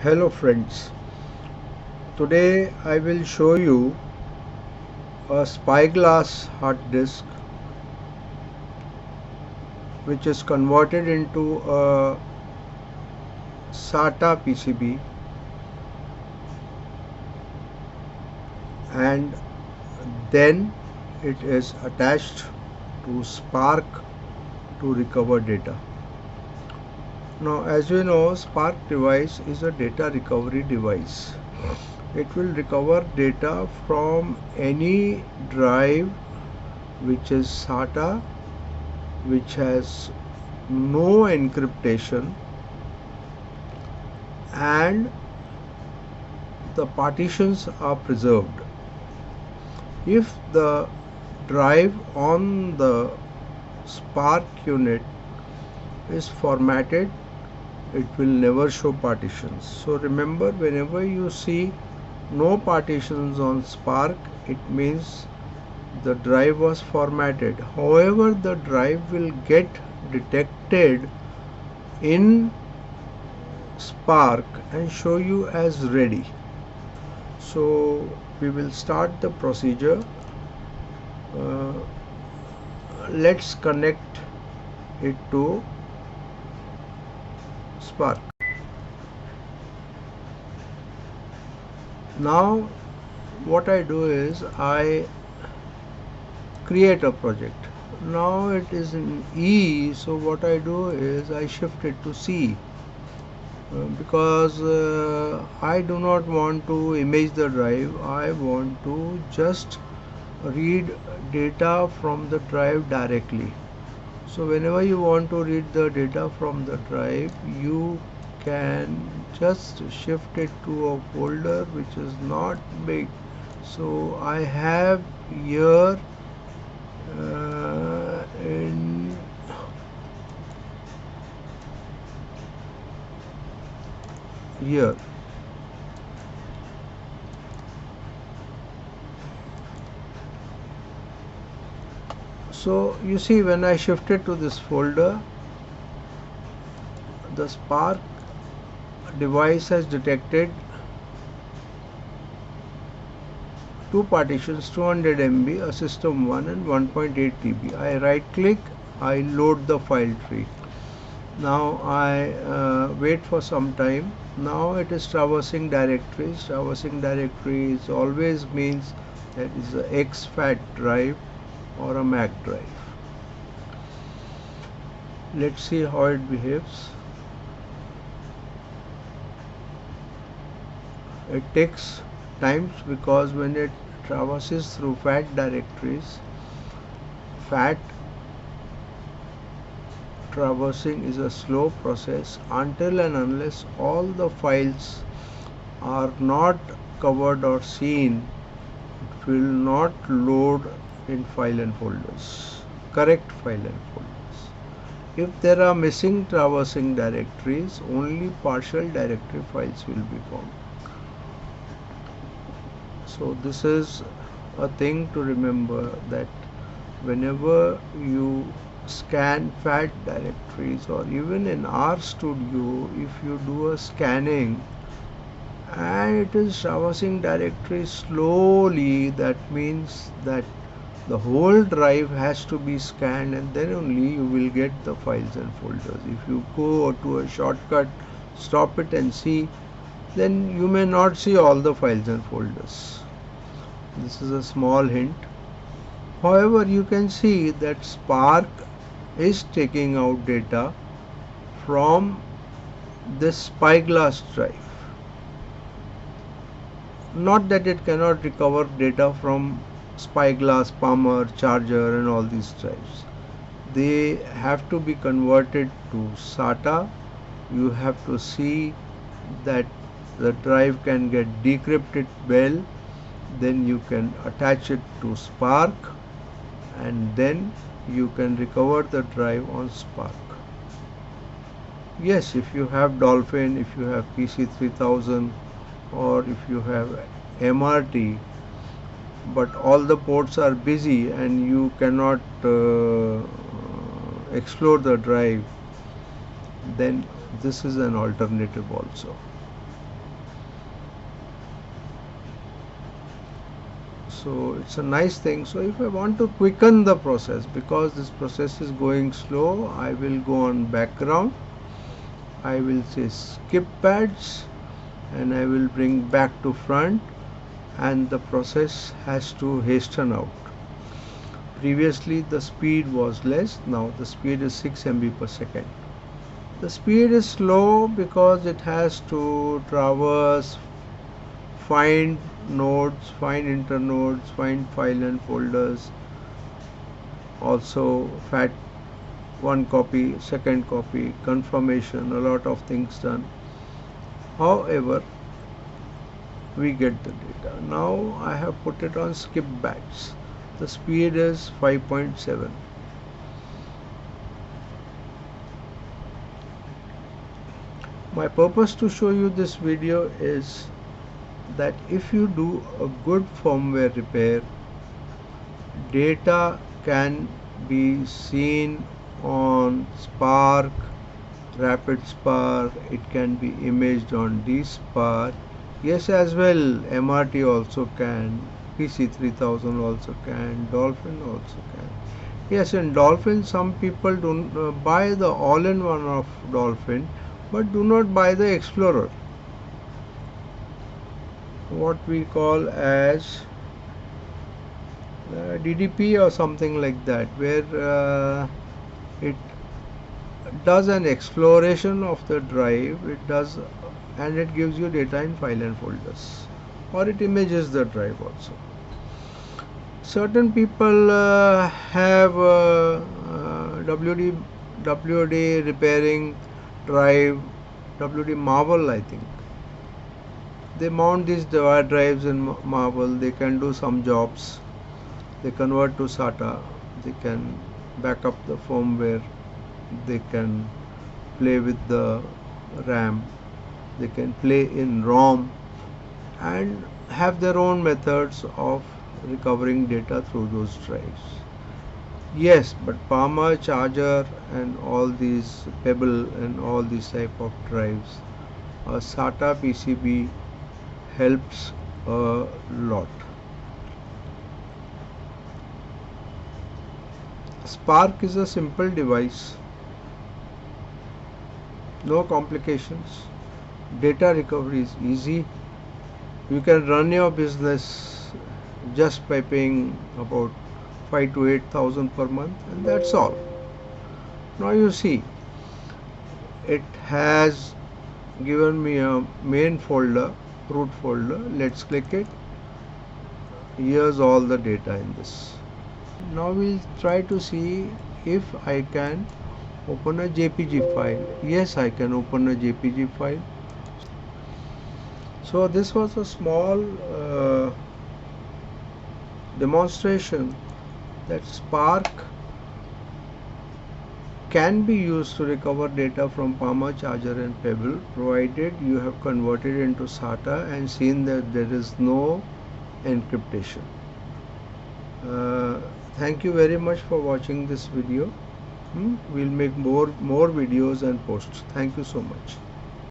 Hello friends, today I will show you a Spyglass hard disk which is converted into a SATA PCB and then it is attached to SPARC to recover data. Now as you know, SPARC device is a data recovery device. It will recover data from any drive which is SATA, which has no encryptation, and the partitions are preserved. If the drive on the SPARC unit is formatted, it will never show partitions. So remember, whenever you see no partitions on SPARC, it means the drive was formatted. However, the drive will get detected in SPARC and show you as ready. So we will start the procedure. Let's connect it to SPARC. Now what I do is I create a project. Now it is in E, so what I do is I shift it to C because I do not want to image the drive. I want to just read data from the drive directly. So whenever you want to read the data from the drive, you can just shift it to a folder which is not big. So I have here in here. So you see, when I shifted to this folder, the SPARC device has detected two partitions, 200 MB, a system 1 and 1.8 TB. I right click, I load the file tree. Now I wait for some time. Now it is traversing directories. Traversing directories always means that is a exFAT drive or a MAC drive. Let's see how it behaves. It takes time because when it traverses through FAT directories, FAT traversing is a slow process until and unless all the files are not covered or seen. It will not load in file and folders, correct file and folders. If there are missing traversing directories, only partial directory files will be found. So this is a thing to remember, that whenever you scan FAT directories, or even in RStudio, if you do a scanning and it is traversing directories slowly, that means that the whole drive has to be scanned, and then only you will get the files and folders. If you go to a shortcut, stop it and see, then you may not see all the files and folders. This is a small hint. However, you can see that SPARC is taking out data from this Spyglass drive. Not that it cannot recover data from Spyglass, Palmer, Charger and all these drives. They have to be converted to SATA. You have to see that the drive can get decrypted well. Then you can attach it to SPARC and then you can recover the drive on SPARC. Yes, if you have Dolphin, if you have PC3000, or if you have MRT, but all the ports are busy and you cannot explore the drive, then this is an alternative also. So it's a nice thing. So if I want to quicken the process, because this process is going slow, I will go on background. I will say skip pads and I will bring back to front, and the process has to hasten out. Previously the speed was less, now the speed is 6 MB per second. The speed is slow because it has to traverse, find nodes, find internodes, find file and folders, also fat one copy, second copy, confirmation, a lot of things done. However, we get the data. Now I have put it on skip batch. The speed is 5.7. My purpose to show you this video is that if you do a good firmware repair, data can be seen on Spark, Rapid Spark, it can be imaged on DSpark. Yes, as well, MRT also can, PC3000 also can, Dolphin also can. Yes, in Dolphin some people don't buy the all-in-one of Dolphin, but do not buy the Explorer, what we call as DDP or something like that, where it does an exploration of the drive, it does, and it gives you data in file and folders, or it images the drive also. Certain people have WD repairing drive, WD Marvel, I think. They mount these drives in Marvel, they can do some jobs, they convert to SATA, they can back up the firmware, they can play with the RAM, they can play in ROM, and have their own methods of recovering data through those drives. Yes, but Palmer, Charger and all these Pebble and all these type of drives, a SATA PCB helps a lot. Spark is a simple device, no complications, data recovery is easy. You can run your business just by paying about 5 to 8,000 per month, and that's all. Now you see, it has given me a main folder, root folder. Let's click it. Here's all the data in this. Now we'll try to see if I can open a JPG file. Yes, I can open a JPG file. So this was a small demonstration that Spark can be used to recover data from Palmer, Charger and Pebble, provided you have converted into SATA and seen that there is no encryption. Thank you very much for watching this video. We'll make more videos and posts. Thank you so much.